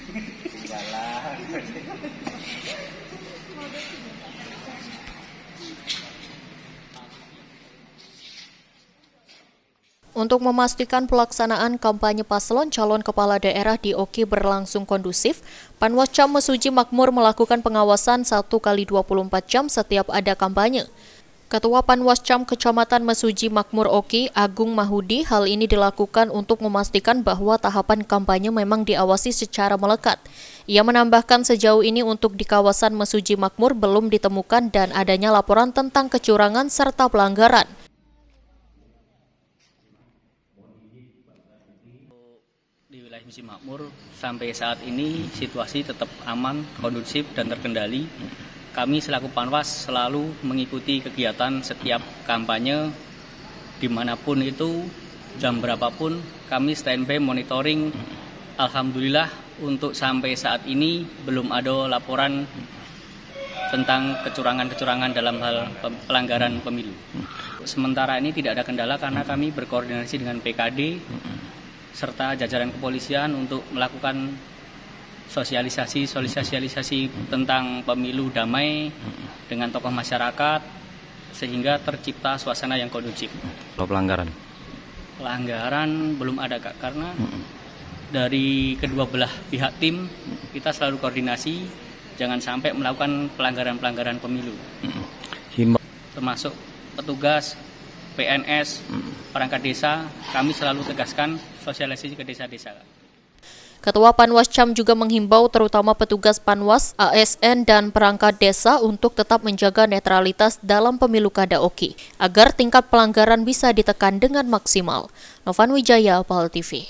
Jalan. Untuk memastikan pelaksanaan kampanye paslon calon kepala daerah di Oki berlangsung kondusif, Panwascam Mesuji Makmur melakukan pengawasan 1x24 jam setiap ada kampanye. Ketua Panwascam Kecamatan Mesuji Makmur Oki, Agung Mahudi, hal ini dilakukan untuk memastikan bahwa tahapan kampanye memang diawasi secara melekat. Ia menambahkan sejauh ini untuk di kawasan Mesuji Makmur belum ditemukan dan adanya laporan tentang kecurangan serta pelanggaran. Di wilayah Mesuji Makmur sampai saat ini situasi tetap aman, kondusif, dan terkendali. Kami selaku Panwas selalu mengikuti kegiatan setiap kampanye dimanapun itu, jam berapapun kami standby monitoring. Alhamdulillah untuk sampai saat ini belum ada laporan tentang kecurangan-kecurangan dalam hal pelanggaran pemilu. Sementara ini tidak ada kendala karena kami berkoordinasi dengan PKD serta jajaran kepolisian untuk melakukan sosialisasi tentang pemilu damai dengan tokoh masyarakat sehingga tercipta suasana yang kondusif. Kalau pelanggaran belum ada, Kak, karena dari kedua belah pihak tim kita selalu koordinasi jangan sampai melakukan pelanggaran pemilu. Termasuk petugas PNS, perangkat desa, kami selalu tegaskan sosialisasi ke desa-desa. Ketua Panwascam juga menghimbau terutama petugas Panwas, ASN, dan perangkat desa untuk tetap menjaga netralitas dalam pemilu kada Oki, agar tingkat pelanggaran bisa ditekan dengan maksimal. Novan Wijaya, PAL TV.